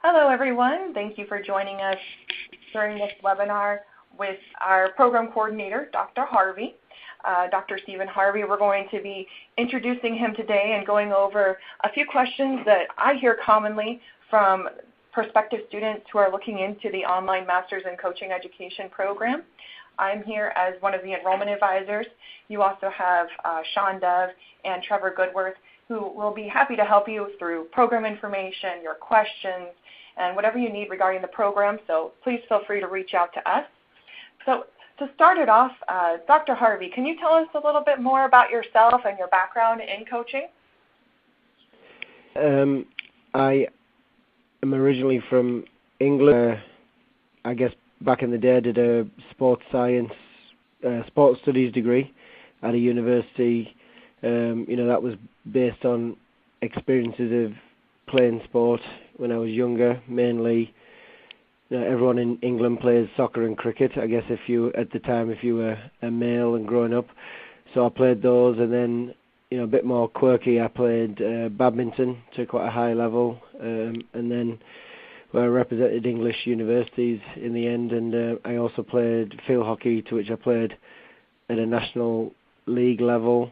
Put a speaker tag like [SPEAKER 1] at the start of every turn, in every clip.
[SPEAKER 1] Hello, everyone. Thank you for joining us during this webinar with our program coordinator, Dr. Harvey. Dr. Stephen Harvey, we're going to be introducing him today and going over a few questions that I hear commonly from prospective students who are looking into the online Masters in Coaching Education program. I'm here as one of the enrollment advisors. You also have Sean Dove and Trevor Goodworth, who will be happy to help you through program information, your questions, and whatever you need regarding the program, so please feel free to reach out to us. So to start it off, Dr. Harvey, can you tell us a little bit more about yourself and your background in coaching?
[SPEAKER 2] I am originally from England. I guess back in the day I did a sports science, sports studies degree at a university. That was based on experiences of playing sport when I was younger. Mainly, everyone in England plays soccer and cricket. I guess if you were a male and growing up, so I played those. And then, a bit more quirky, I played badminton to quite a high level, and then I represented English universities in the end. And I also played field hockey, to which I played at a national league level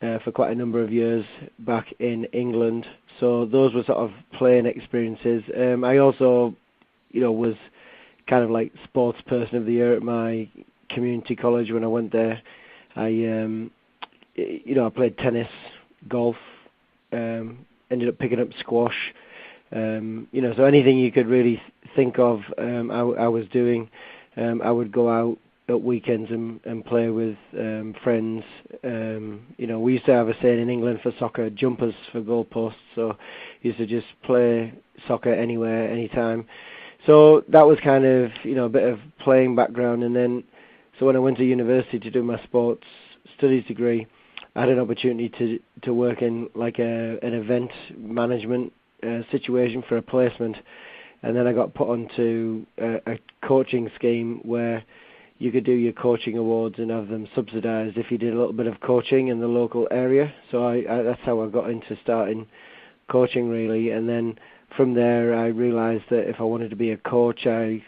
[SPEAKER 2] for quite a number of years back in England. So those were sort of playing experiences. I also, was kind of like sports person of the year at my community college when I went there. I played tennis, golf, ended up picking up squash. So anything you could really think of, I was doing. I would go out at weekends and play with friends. We used to have a saying in England for soccer, jumpers for goalposts, so used to just play soccer anywhere, anytime. So that was kind of, a bit of playing background. And then, so when I went to university to do my sports studies degree, I had an opportunity to work in like an event management situation for a placement. And then I got put onto a coaching scheme where you could do your coaching awards and have them subsidized if you did a little bit of coaching in the local area. So that's how I got into starting coaching, really. And then from there, I realized that if I wanted to be a coach, I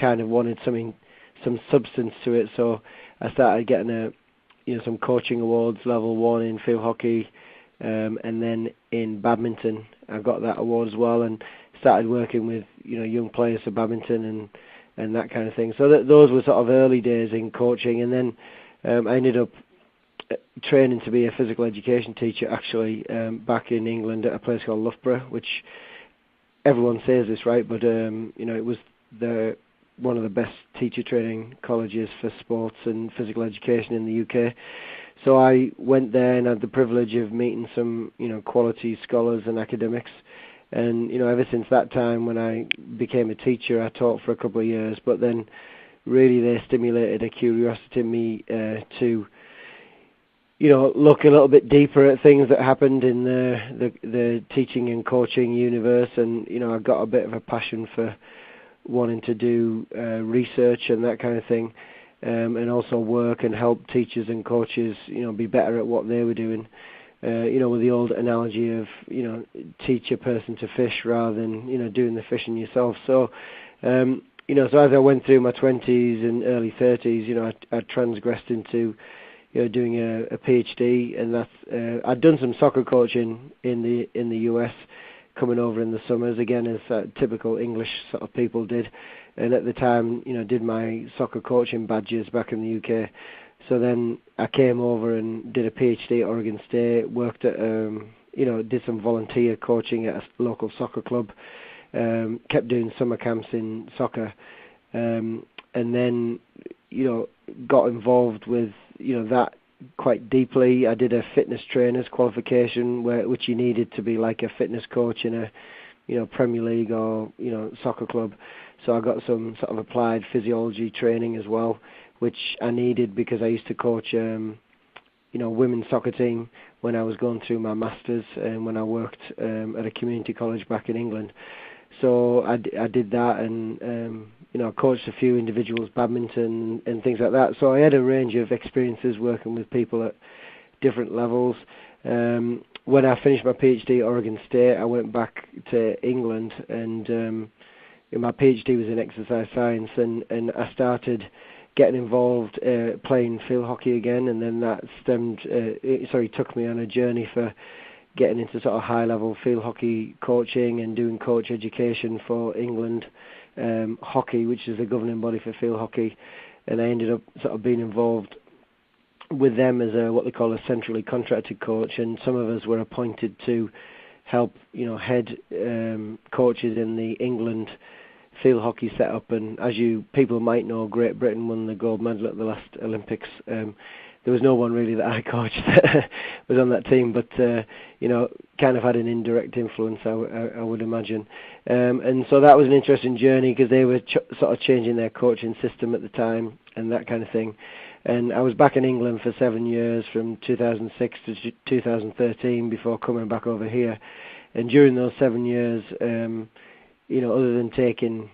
[SPEAKER 2] kind of wanted some substance to it. So I started getting some coaching awards, level 1 in field hockey, and then in badminton, I got that award as well, and started working with young players for badminton and that kind of thing. So those were sort of early days in coaching. And then I ended up training to be a physical education teacher, actually, back in England at a place called Loughborough, which everyone says this, right? But it was one of the best teacher training colleges for sports and physical education in the UK. So I went there and had the privilege of meeting some quality scholars and academics. And ever since that time, when I became a teacher, I taught for a couple of years. But then, really, they stimulated a curiosity in me to, look a little bit deeper at things that happened in the teaching and coaching universe. And I got a bit of a passion for wanting to do research and that kind of thing, and also work and help teachers and coaches, be better at what they were doing. With the old analogy of, teach a person to fish rather than, doing the fishing yourself. So, so as I went through my 20s and early 30s, I transgressed into, doing a PhD, and that's, I'd done some soccer coaching in the US, coming over in the summers, again, as typical English sort of people did. And at the time, did my soccer coaching badges back in the UK. So then I came over and did a PhD at Oregon State, worked at, did some volunteer coaching at a local soccer club, kept doing summer camps in soccer, and then, got involved with, that quite deeply. I did a fitness trainer's qualification, which you needed to be like a fitness coach in a, Premier League or, soccer club. So I got some sort of applied physiology training as well, which I needed because I used to coach, women's soccer team when I was going through my masters and when I worked at a community college back in England. So I did that, and I coached a few individuals, badminton and things like that. So I had a range of experiences working with people at different levels. And when I finished my PhD at Oregon State, I went back to England, and my PhD was in exercise science, and I started getting involved playing field hockey again, and then that took me on a journey for getting into sort of high-level field hockey coaching and doing coach education for England Hockey, which is the governing body for field hockey, and I ended up sort of being involved with them as what they call a centrally contracted coach, and some of us were appointed to help, head coaches in the England field hockey setup. And as people might know, Great Britain won the gold medal at the last Olympics. There was no one really that I coached that was on that team, but kind of had an indirect influence, I would imagine. And so that was an interesting journey because they were sort of changing their coaching system at the time and that kind of thing. And I was back in England for 7 years, from 2006 to 2013, before coming back over here. And during those 7 years, other than taking,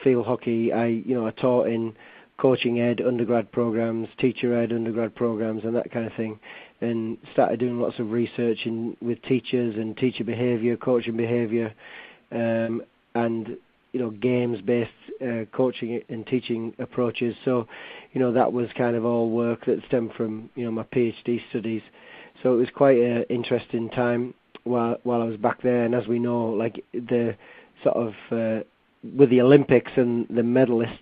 [SPEAKER 2] field hockey, I taught in coaching ed undergrad programs, teacher ed undergrad programs, and that kind of thing, and started doing lots of research with teachers and teacher behavior, coaching behavior, and games-based coaching and teaching approaches. So, that was kind of all work that stemmed from my PhD studies. So it was quite an interesting time while I was back there. And as we know, like the sort of with the Olympics and the medalists,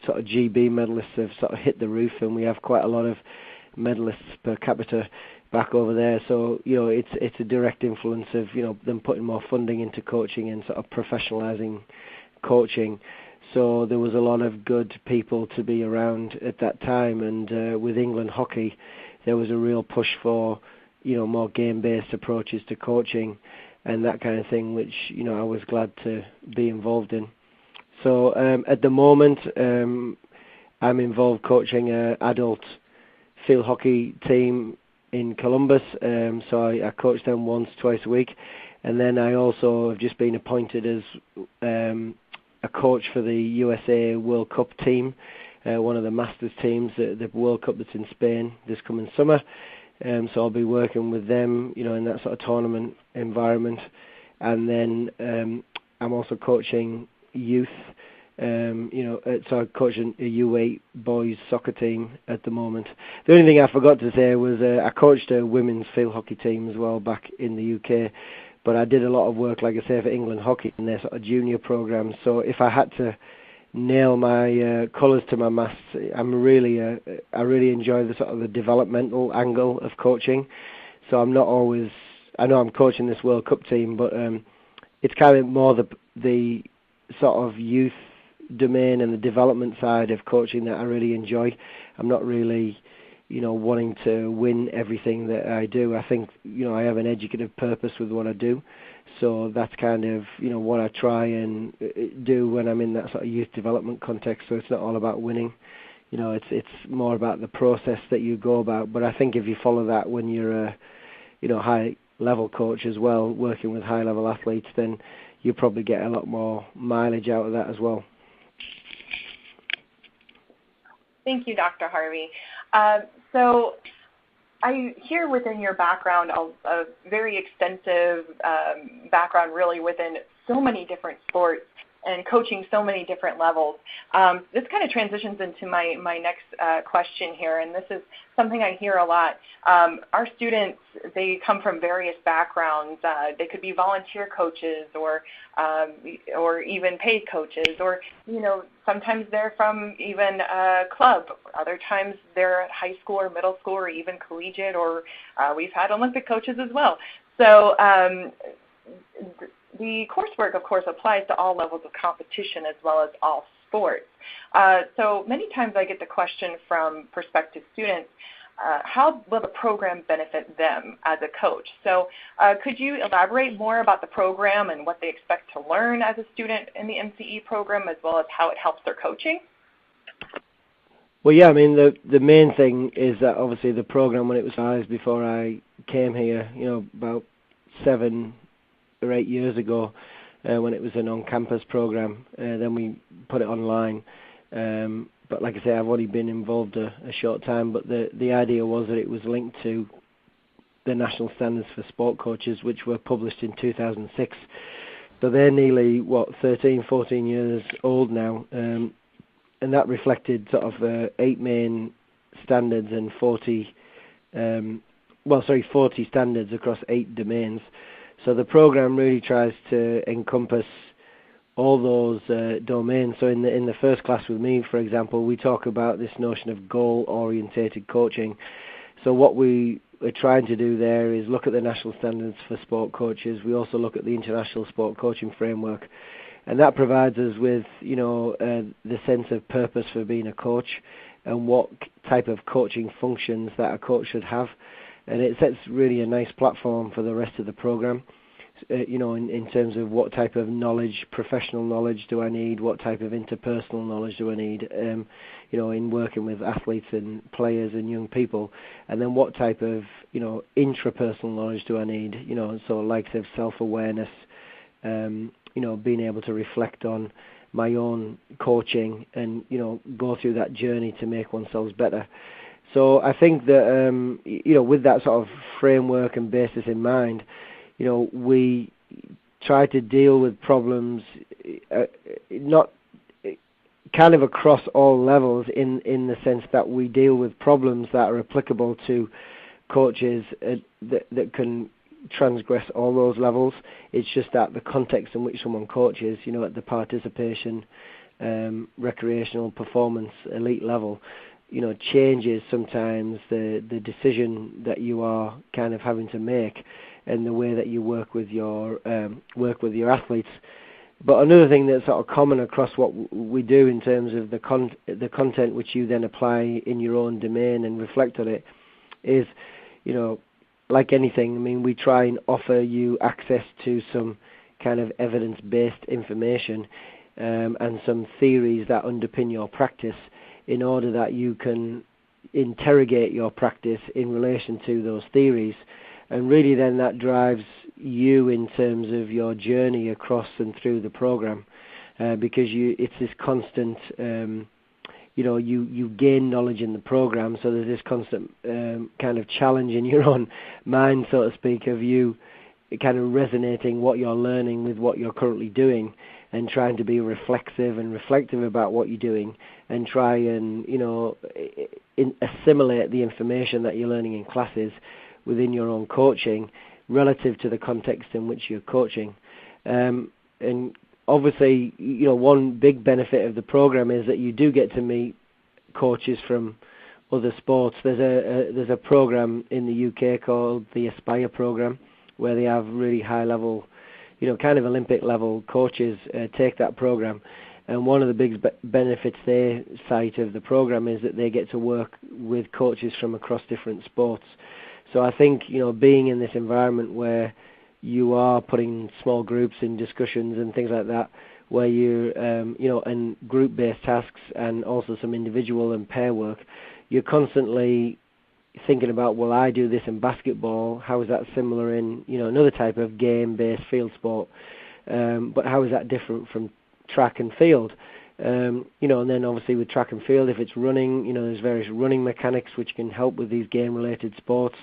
[SPEAKER 2] sort of GB medalists have sort of hit the roof, and we have quite a lot of medalists per capita back over there. So, it's a direct influence of, them putting more funding into coaching and sort of professionalizing coaching. So there was a lot of good people to be around at that time, and with England hockey, there was a real push for, more game-based approaches to coaching and that kind of thing, which, I was glad to be involved in. So at the moment, I'm involved coaching an adult field hockey team in Columbus. So I coach them once, twice a week. And then I also have just been appointed as a coach for the USA World Cup team, one of the Masters teams, the World Cup that's in Spain this coming summer. So I'll be working with them, in that sort of tournament environment. And then I'm also coaching youth. So I'm coaching a U8 boys soccer team at the moment. The only thing I forgot to say was I coached a women's field hockey team as well back in the UK. But I did a lot of work, like I say, for England hockey in their sort of junior programs. So if I had to nail my colours to my masts, I really enjoy the sort of the developmental angle of coaching. So I'm not always, I know I'm coaching this World Cup team, but it's kind of more the sort of youth domain and the development side of coaching that I really enjoy. I'm not really, wanting to win everything that I do. I think, I have an educative purpose with what I do. So that's kind of, what I try and do when I'm in that sort of youth development context. So it's not all about winning. It's more about the process that you go about. But I think if you follow that when you're a, high-level coach as well, working with high-level athletes, then you probably get a lot more mileage out of that as well.
[SPEAKER 1] Thank you, Dr. Harvey. So I hear within your background a very extensive background really within so many different sports and coaching so many different levels. This kind of transitions into my next question here, and this is something I hear a lot. Our students, they come from various backgrounds. They could be volunteer coaches or even paid coaches, or sometimes they're from even a club. Other times they're at high school or middle school or even collegiate, or we've had Olympic coaches as well. So the coursework, of course, applies to all levels of competition as well as all sports. So many times I get the question from prospective students, how will the program benefit them as a coach? So could you elaborate more about the program and what they expect to learn as a student in the MCE program, as well as how it helps their coaching?
[SPEAKER 2] Well, yeah, I mean, the main thing is that obviously the program, when it was devised before I came here, about 7 or 8 years ago, when it was an on-campus program, then we put it online. But like I say, I've only been involved a short time, but the idea was that it was linked to the national standards for sport coaches, which were published in 2006. So they're nearly 13, 14 years old now, and that reflected sort of 8 main standards and 40 standards across 8 domains. So the program really tries to encompass all those domains. So in the first class with me, for example, we talk about this notion of goal-orientated coaching. So what we are trying to do there is look at the national standards for sport coaches. We also look at the international sport coaching framework, and that provides us with the sense of purpose for being a coach and what type of coaching functions that a coach should have. And it sets really a nice platform for the rest of the program, in terms of what type of knowledge, professional knowledge do I need, what type of interpersonal knowledge do I need, in working with athletes and players and young people, and then what type of, intrapersonal knowledge do I need, so likes of self-awareness, being able to reflect on my own coaching and, go through that journey to make oneself better. So I think that, with that sort of framework and basis in mind, we try to deal with problems not kind of across all levels in the sense that we deal with problems that are applicable to coaches that can transgress all those levels. It's just that the context in which someone coaches, at the participation, recreational, performance, elite level, changes sometimes the decision that you are kind of having to make and the way that you work with your athletes. But another thing that's sort of common across what we do in terms of the content which you then apply in your own domain and reflect on it is, like anything, I mean, we try and offer you access to some kind of evidence-based information and some theories that underpin your practice in order that you can interrogate your practice in relation to those theories. And really then that drives you in terms of your journey across and through the program, because it's this constant, you gain knowledge in the program, so there's this constant kind of challenge in your own mind, so to speak, of you kind of resonating what you're learning with what you're currently doing and trying to be reflexive and reflective about what you're doing and try and, assimilate the information that you're learning in classes within your own coaching relative to the context in which you're coaching. And obviously, one big benefit of the program is that you do get to meet coaches from other sports. There's a program in the UK called the Aspire program where they have really high level, kind of Olympic level coaches take that program. And one of the big benefits they cite of the program is that they get to work with coaches from across different sports. So I think, being in this environment where you are putting small groups in discussions and things like that, where you're, and group-based tasks and also some individual and pair work, you're constantly thinking about, well, I do this in basketball, how is that similar in, another type of game-based field sport, but how is that different from track and field? And then obviously with track and field, if it's running, there's various running mechanics which can help with these game-related sports.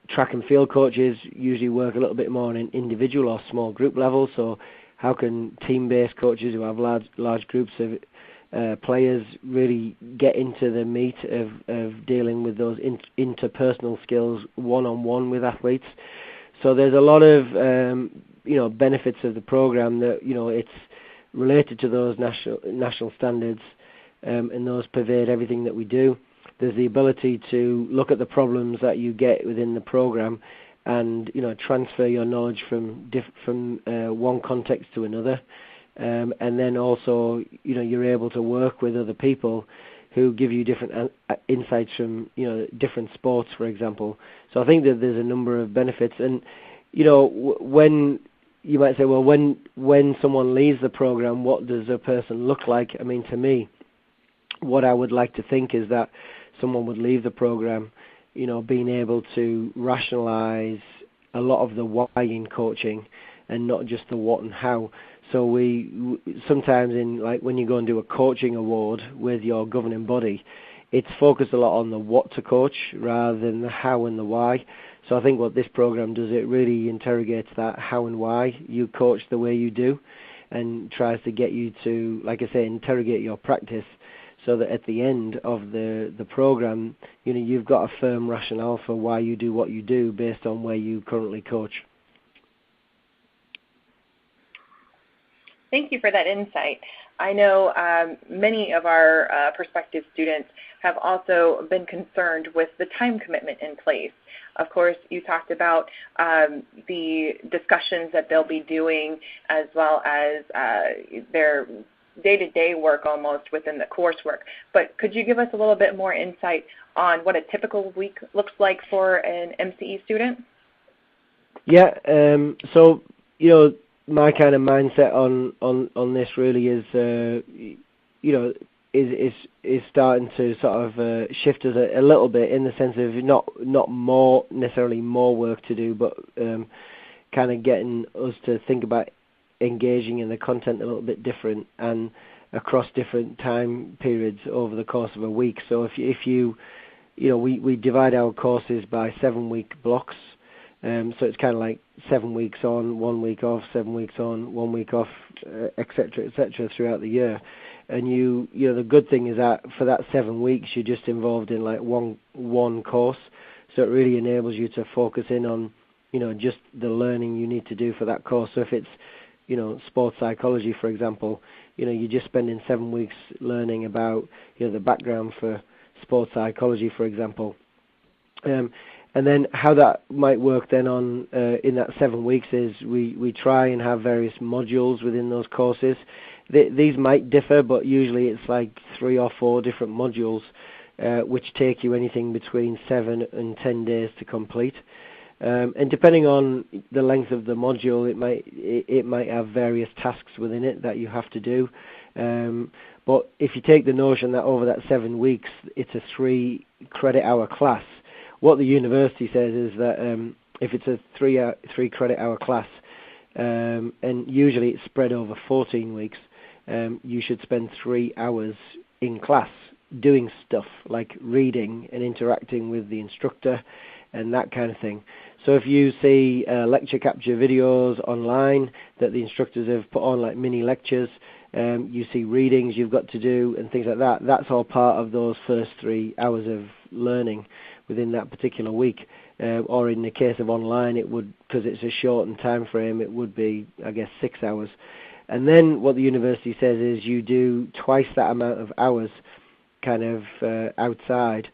[SPEAKER 2] Track and field coaches usually work a little bit more on an individual or small group level, so how can team-based coaches who have large groups of players really get into the meat of dealing with those interpersonal skills one-on-one with athletes? So there's a lot of benefits of the program that it's related to those national standards, and those pervade everything that we do. There's the ability to look at the problems that you get within the program and transfer your knowledge from one context to another, and then also you're able to work with other people who give you different insights from different sports, for example. So I think that there's a number of benefits. And when you might say, well, when someone leaves the program, what does a person look like? I mean, to me, what I would like to think is that someone would leave the program, being able to rationalize a lot of the why in coaching and not just the what and how. So we sometimes when you go and do a coaching award with your governing body, it's focused a lot on the what to coach rather than the how and the why. So I think what this program does, it really interrogates that how and why you coach the way you do, and tries to get you to, like I say, interrogate your practice, so that at the end of the program, you've got a firm rationale for why you do what you do based on where you currently coach.
[SPEAKER 1] Thank you for that insight. I know many of our prospective students have also been concerned with the time commitment in place. Of course, you talked about the discussions that they'll be doing, as well as their day-to-day work almost within the coursework. But could you give us a little bit more insight on what a typical week looks like for an MCE student?
[SPEAKER 2] Yeah, so, my kind of mindset on this really is, is starting to sort of shift us a little bit, in the sense of not more necessarily more work to do, but kind of getting us to think about engaging in the content a little bit different and across different time periods over the course of a week. So if you we divide our courses by 7-week blocks. So it's kind of like 7 weeks on, 1 week off, 7 weeks on, 1 week off, et cetera, throughout the year. And the good thing is that for that 7 weeks, you're just involved in like one course. So it really enables you to focus in on, just the learning you need to do for that course. So if it's, sports psychology, for example, you're just spending 7 weeks learning about, the background for sports psychology, for example. And then how that might work then on in that 7 weeks is we try and have various modules within those courses. These might differ, but usually it's like 3 or 4 different modules, which take you anything between 7 and 10 days to complete. And depending on the length of the module, it might have various tasks within it that you have to do. But if you take the notion that over that 7 weeks, it's a 3 credit hour class, what the university says is that if it's a 3 credit hour class, and usually it's spread over 14 weeks, you should spend 3 hours in class doing stuff like reading and interacting with the instructor and that kind of thing. So if you see lecture capture videos online that the instructors have put on, like mini lectures, you see readings you've got to do and things like that, that's all part of those first 3 hours of learning within that particular week. Or in the case of online, it would, because it's a shortened time frame, it would be, I guess, 6 hours. And then what the university says is you do twice that amount of hours kind of outside.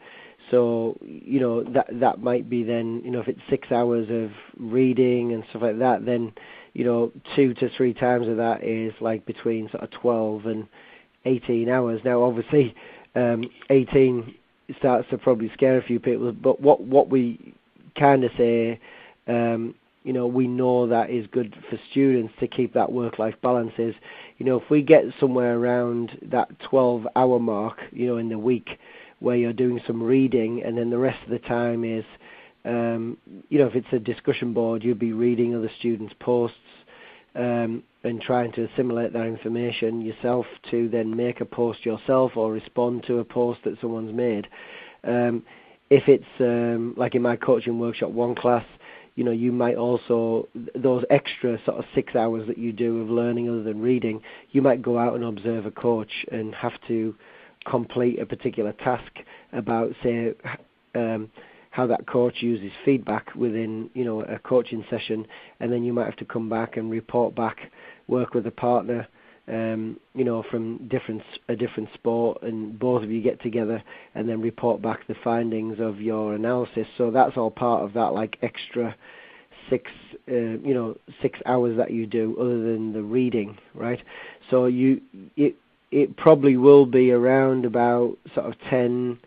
[SPEAKER 2] So, that might be then, if it's 6 hours of reading and stuff like that, then, 2 to 3 times of that is like between sort of 12 and 18 hours. Now, obviously, 18 starts to probably scare a few people, but what we kind of say, we know that is good for students to keep that work-life balance is, if we get somewhere around that 12-hour mark, in the week, where you're doing some reading, and then the rest of the time is, if it's a discussion board, you'll be reading other students' posts and trying to assimilate that information yourself to then make a post yourself or respond to a post that someone's made. If it's like in my coaching workshop 1 class, you might also, those extra sort of 6 hours that you do of learning other than reading, you might go out and observe a coach and have to complete a particular task about, say, how that coach uses feedback within, a coaching session, and then you might have to come back and report back, work with a partner, from a different sport, and both of you get together and then report back the findings of your analysis. So that's all part of that, like extra 6 hours that you do other than the reading, right? So it probably will be around about sort of 10,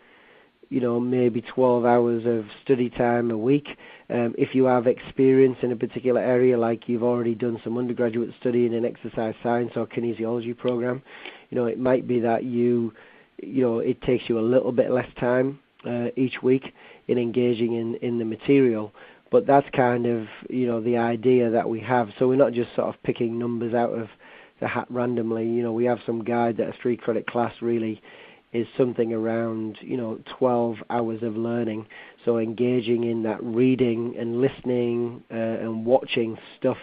[SPEAKER 2] maybe 12 hours of study time a week. If you have experience in a particular area, like you've already done some undergraduate study in an exercise science or kinesiology program, it might be that it takes you a little bit less time each week in engaging in the material. But that's kind of, the idea that we have. So we're not just sort of picking numbers out of the hat randomly. We have some guide that a 3 credit class really is something around 12 hours of learning. So engaging in that reading and listening and watching stuff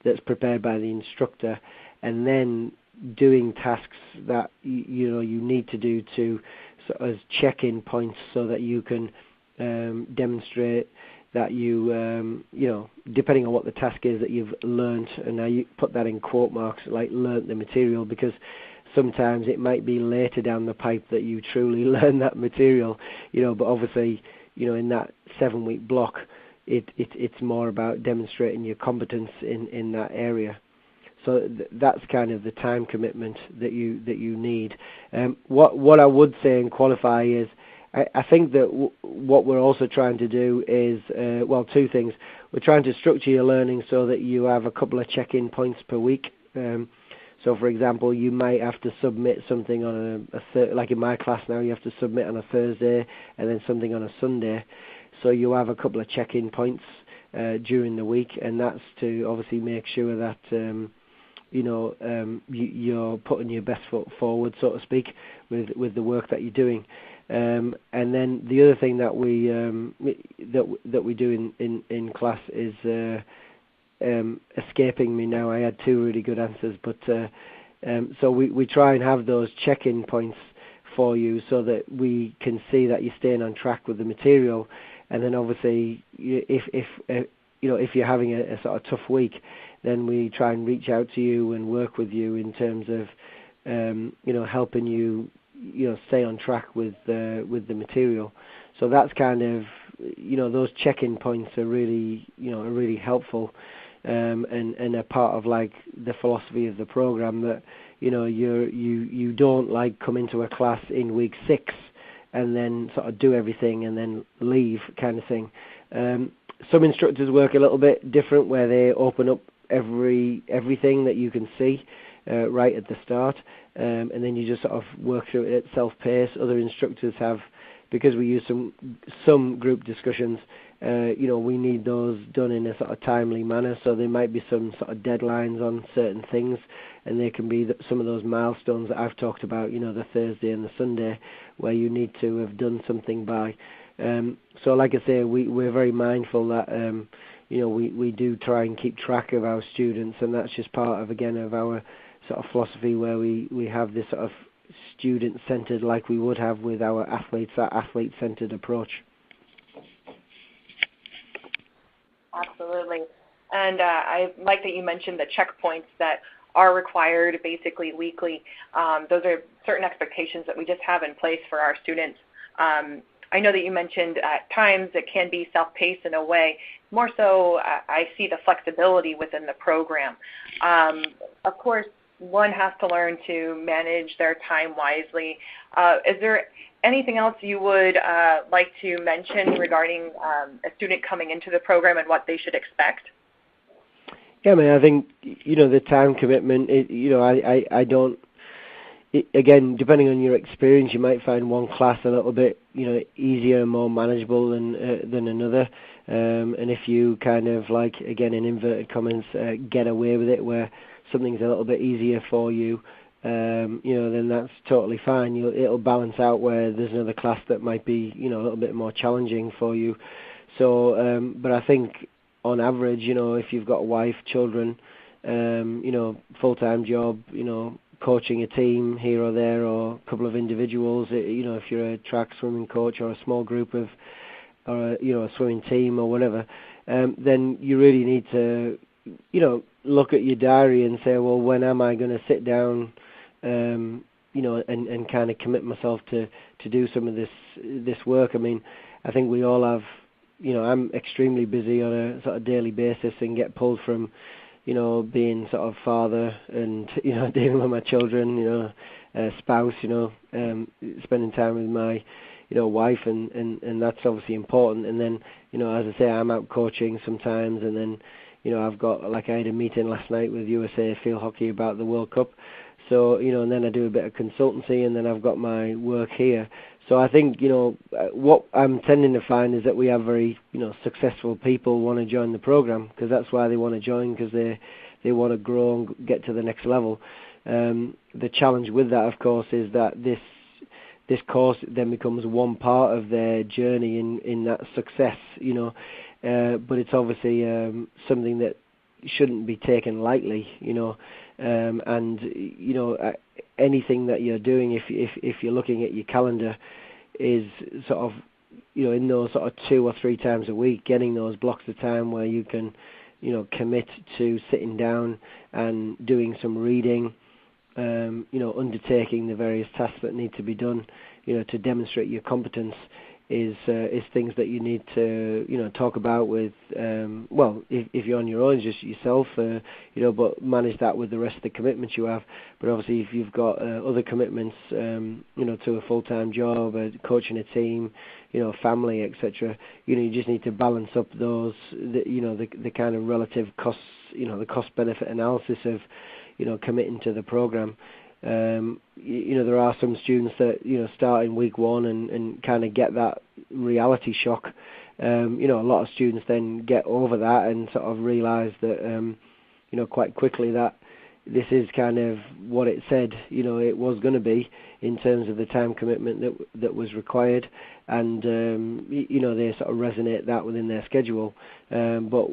[SPEAKER 2] that's prepared by the instructor, and then doing tasks that you need to do to as check-in points so that you can demonstrate that you depending on what the task is that you've learnt, and now you put that in quote marks, like learnt the material, because sometimes it might be later down the pipe that you truly learn that material, but obviously in that 7-week block it's more about demonstrating your competence in that area. So that's kind of the time commitment that you need. What I would say and qualify is, I think that what we're also trying to do is, two things. We're trying to structure your learning so that you have a couple of check-in points per week. So, for example, you might have to submit something on like in my class now, you have to submit on a Thursday and then something on a Sunday. So you have a couple of check-in points during the week, and that's to obviously make sure that you're putting your best foot forward, so to speak, with the work that you're doing. And then the other thing that we do in class is escaping me now. I had two really good answers, but so we try and have those check-in points for you so that we can see that you're staying on track with the material. And then obviously, if you're having a sort of tough week, then we try and reach out to you and work with you in terms of helping you stay on track with the material. So that's kind of those check-in points are really helpful, and a part of like the philosophy of the program, that you don't like come into a class in week 6 and then sort of do everything and then leave kind of thing. Some instructors work a little bit different, where they open up everything that you can see right at the start, and then you just sort of work through it at self-pace. Other instructors have, because we use some group discussions, we need those done in a sort of timely manner, so there might be some sort of deadlines on certain things, and there can be some of those milestones that I've talked about, the Thursday and the Sunday, where you need to have done something by. So like I say, we're very mindful that we do try and keep track of our students, and that's just part of, again, of our sort of philosophy, where we have this sort of student-centered, like we would have with our athletes, that athlete-centered approach.
[SPEAKER 1] Absolutely. And I like that you mentioned the checkpoints that are required basically weekly. Those are certain expectations that we just have in place for our students. I know that you mentioned at times it can be self-paced in a way. More so, I see the flexibility within the program. Of course, one has to learn to manage their time wisely. Is there anything else you would like to mention regarding a student coming into the program and what they should expect?
[SPEAKER 2] Yeah, I think, the time commitment, I don't, again, depending on your experience, you might find one class a little bit, easier and more manageable than another. And if you kind of, like, again, in inverted commas, get away with it, where something's a little bit easier for you, then that's totally fine. It'll balance out where there's another class that might be, a little bit more challenging for you. So, but I think on average, if you've got a wife, children, full-time job, coaching a team here or there, or a couple of individuals, if you're a track swimming coach or a small group of, or a swimming team or whatever, then you really need to, look at your diary and say, well, when am I going to sit down, and kind of commit myself to do some of this work. I mean, I think we all have, I'm extremely busy on a sort of daily basis, and get pulled from, being sort of father and, dealing with my children, spouse, spending time with my, wife, and that's obviously important. And then, as I say, I'm out coaching sometimes, and then, I've got, like, I had a meeting last night with USA Field Hockey about the World Cup. So, and then I do a bit of consultancy, and then I've got my work here. So I think, what I'm tending to find is that we have very, successful people want to join the program, because that's why they want to join, because they want to grow and get to the next level. The challenge with that, of course, is that this course then becomes one part of their journey in that success, but it's obviously something that shouldn't be taken lightly, and anything that you're doing, if you're looking at your calendar, is sort of in those sort of 2 or 3 times a week, getting those blocks of time where you can commit to sitting down and doing some reading, undertaking the various tasks that need to be done, to demonstrate your competence, is things that you need to talk about with if you're on your own, just yourself, but manage that with the rest of the commitments you have. But obviously, if you've got other commitments, to a full-time job, coaching a team, family, etc., you just need to balance up those, the kind of relative costs, the cost-benefit analysis of committing to the program. There are some students that start in week 1 and kind of get that reality shock. A lot of students then get over that and sort of realize that quite quickly that this is kind of what it said it was going to be in terms of the time commitment that was required, and they sort of resonate that within their schedule. But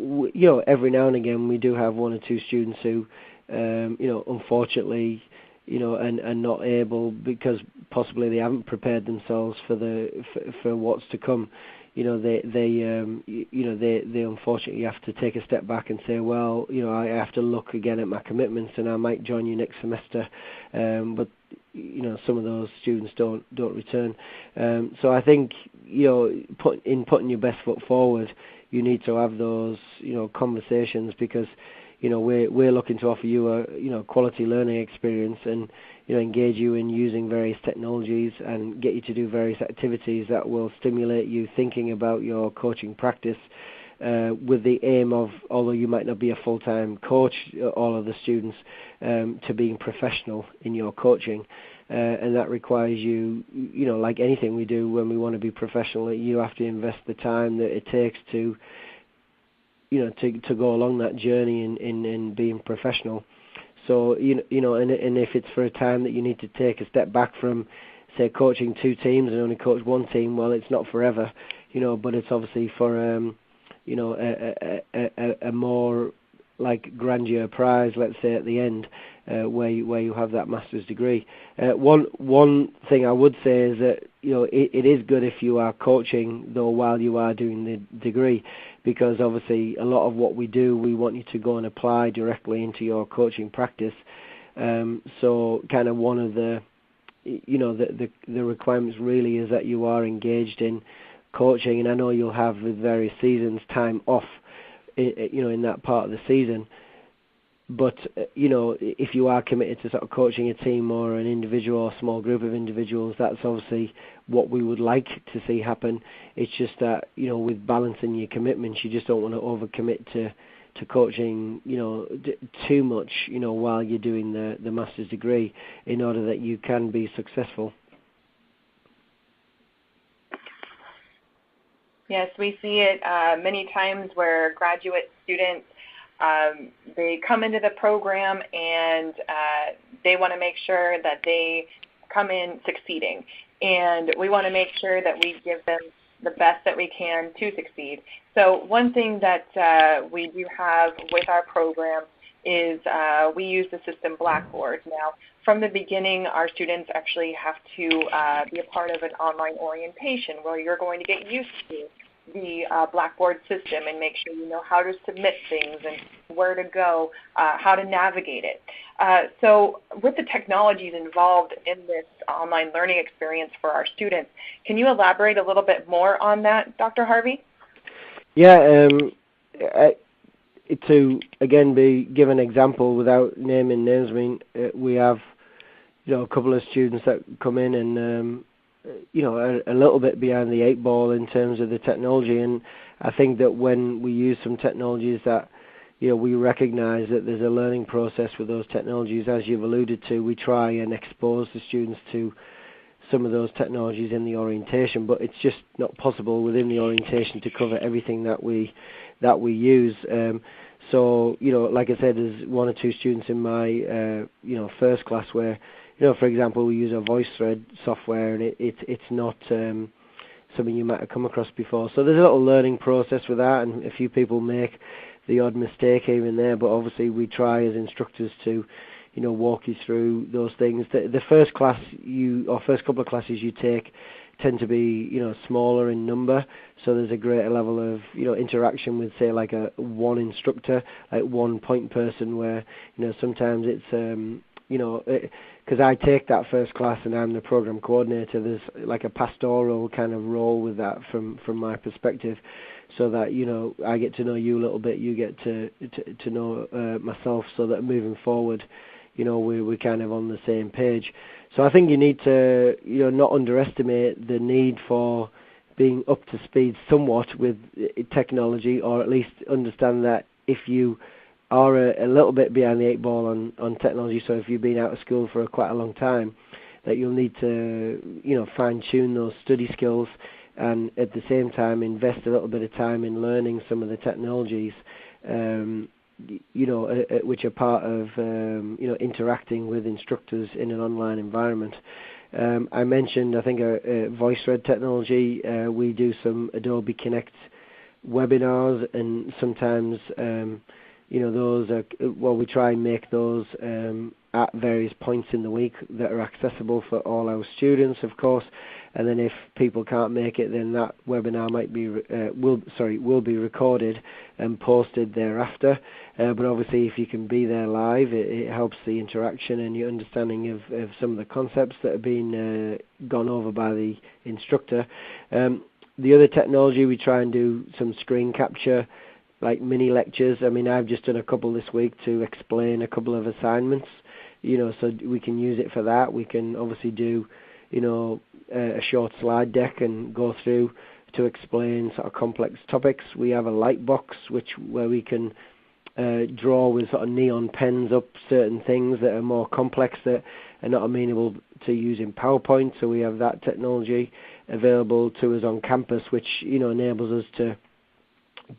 [SPEAKER 2] every now and again we do have 1 or 2 students who unfortunately and not able, because possibly they haven't prepared themselves for what's to come. They unfortunately have to take a step back and say, well, I have to look again at my commitments, and I might join you next semester. But some of those students don't return. So I think putting your best foot forward, you need to have those conversations, because we're looking to offer you a quality learning experience, and engage you in using various technologies and get you to do various activities that will stimulate you thinking about your coaching practice, with the aim of, although you might not be a full-time coach, all of the students, to being professional in your coaching. And that requires you, like anything we do when we want to be professional, you have to invest the time that it takes to go along that journey in being professional. So, and if it's for a time that you need to take a step back from, say, coaching 2 teams and only coach 1 team, well, it's not forever, but it's obviously for, a more like grandeur prize, let's say, at the end, where you have that master's degree. One thing I would say is that it is good if you are coaching though while you are doing the degree, because obviously a lot of what we do, we want you to go and apply directly into your coaching practice. So kind of one of the the requirements really is that you are engaged in coaching, and I know you'll have with various seasons time off in that part of the season, but if you are committed to sort of coaching a team or an individual or small group of individuals, that's obviously what we would like to see happen. It's just that with balancing your commitments, you just don't want to overcommit to coaching too much while you're doing the master's degree, in order that you can be successful.
[SPEAKER 1] Yes, we see it many times where graduate students, they come into the program and they want to make sure that they come in succeeding. And we want to make sure that we give them the best that we can to succeed. So one thing that we do have with our program is we use the system Blackboard. Now, from the beginning, our students actually have to be a part of an online orientation where you're going to get used to the Blackboard system and make sure you know how to submit things and where to go, how to navigate it. So with the technologies involved in this online learning experience for our students, can you elaborate a little bit more on that, Dr. Harvey?
[SPEAKER 2] Yeah, to again give an example without naming names, I mean, we have a couple of students that come in and are a little bit behind the 8 ball in terms of the technology, and I think that when we use some technologies that we recognize that there's a learning process with those technologies, as you've alluded to, we try and expose the students to some of those technologies in the orientation, but it's just not possible within the orientation to cover everything that we use. So like I said, there's 1 or 2 students in my first class where for example, we use a VoiceThread software, and it's not something you might have come across before. So there's a little learning process with that, and a few people make the odd mistake here and there, but obviously we try as instructors to walk you through those things. The first class or first couple of classes you take tend to be smaller in number, so there's a greater level of interaction with, say, like a one instructor, like one point person, where sometimes it's because I take that first class and I'm the program coordinator, there's like a pastoral kind of role with that from my perspective, so that I get to know you a little bit, you get to know myself, so that moving forward we're kind of on the same page. So I think you need to not underestimate the need for being up to speed somewhat with technology, or at least understand that if you are a little bit behind the eight ball on technology, so if you've been out of school for quite a long time, that you'll need to fine tune those study skills, and at the same time invest a little bit of time in learning some of the technologies which are part of interacting with instructors in an online environment. I mentioned, I think, VoiceThread technology. We do some Adobe Connect webinars, and sometimes those are, we try and make those at various points in the week that are accessible for all our students, of course. And then if people can't make it, then that webinar will be recorded and posted thereafter. But obviously, if you can be there live, it helps the interaction and your understanding of some of the concepts that have been gone over by the instructor. The other technology, we try and do some screen capture, like mini lectures. I mean, I've just done a couple this week to explain a couple of assignments, so we can use it for that. We can obviously do, a short slide deck and go through to explain sort of complex topics. We have a light box where we can draw with sort of neon pens up certain things that are more complex, that are not amenable to using PowerPoint. So we have that technology available to us on campus, which enables us to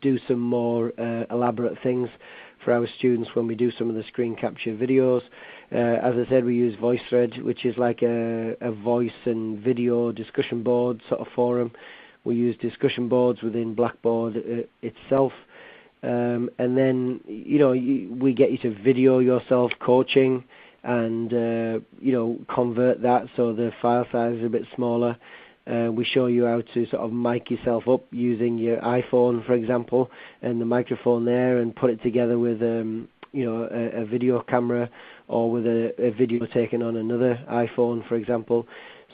[SPEAKER 2] do some more elaborate things for our students when we do some of the screen capture videos. As I said, we use VoiceThread, which is like a voice and video discussion board sort of forum. We use discussion boards within Blackboard itself. And then, we get you to video yourself coaching and, convert that so the file size is a bit smaller. We show you how to sort of mic yourself up using your iPhone, for example, and the microphone there, and put it together with a video camera, or with a video taken on another iPhone, for example.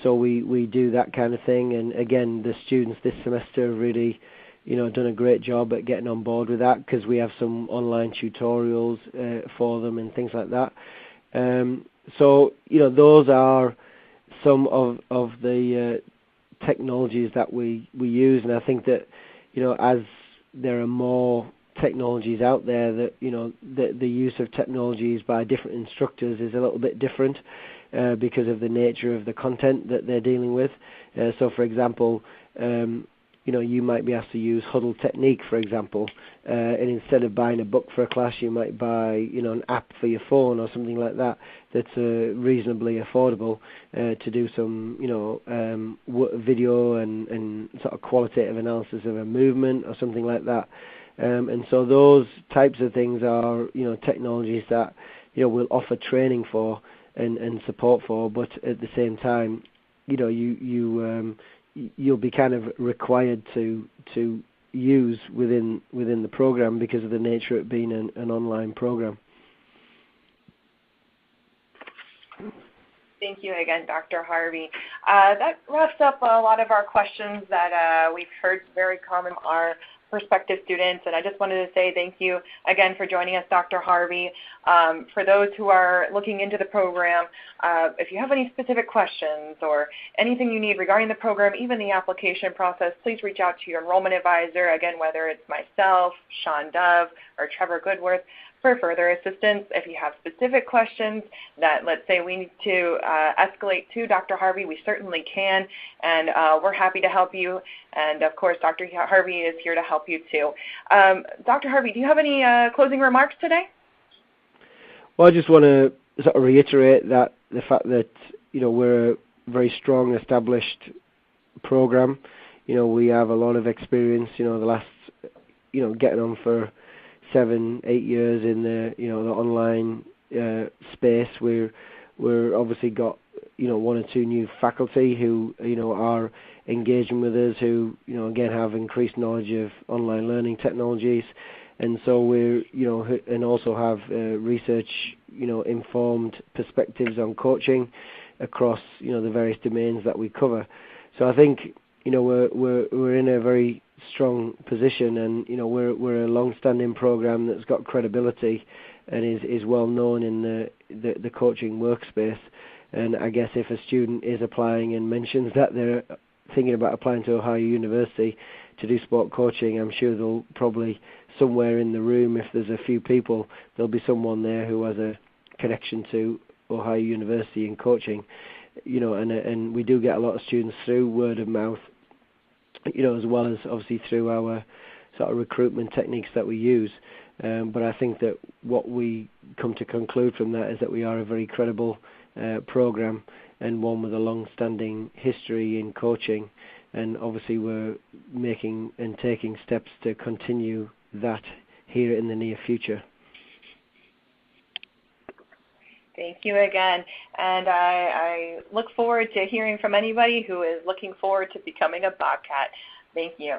[SPEAKER 2] So we do that kind of thing. And again, the students this semester have really done a great job at getting on board with that, because we have some online tutorials for them and things like that. So those are some of the technologies that we use, and I think that as there are more technologies out there, that the use of technologies by different instructors is a little bit different because of the nature of the content that they're dealing with. So for example, you might be asked to use huddle technique, for example, and instead of buying a book for a class, you might buy an app for your phone or something like that that's reasonably affordable to do some video and sort of qualitative analysis of a movement or something like that. And so those types of things are technologies that we'll offer training for and support for, but at the same time you'll be kind of required to use within the program because of the nature of it being an online program.
[SPEAKER 1] Thank you again, Dr. Harvey. That wraps up a lot of our questions that we've heard very common are prospective students, and I just wanted to say thank you again for joining us, Dr. Harvey. For those who are looking into the program, if you have any specific questions or anything you need regarding the program, even the application process, please reach out to your enrollment advisor, again, whether it's myself, Sean Dove, or Trevor Goodworth, for further assistance. If you have specific questions that, let's say, we need to escalate to Dr. Harvey, we certainly can, and we're happy to help you. And, of course, Dr. Harvey is here to help you, too. Dr. Harvey, do you have any closing remarks today?
[SPEAKER 2] Well, I just want to sort of reiterate that the fact that we're a very strong, established program. We have a lot of experience. The last getting on for 7-8 years in the online space. We're obviously got one or two new faculty who are engaging with us, who again have increased knowledge of online learning technologies, and so we're and also have research informed perspectives on coaching across the various domains that we cover. So I think we're in a very strong position, and we're a long-standing program that's got credibility and is well known in the coaching workspace. And I guess if a student is applying and mentions that they're thinking about applying to Ohio University to do sport coaching, I'm sure they'll probably somewhere in the room, if there's a few people, there'll be someone there who has a connection to Ohio University in coaching. And we do get a lot of students through word of mouth, as well as obviously through our sort of recruitment techniques that we use. But I think that what we come to conclude from that is that we are a very credible program, and one with a long-standing history in coaching. And obviously we're making and taking steps to continue that here in the near future.
[SPEAKER 1] Thank you again. And I look forward to hearing from anybody who is looking forward to becoming a Bobcat. Thank you.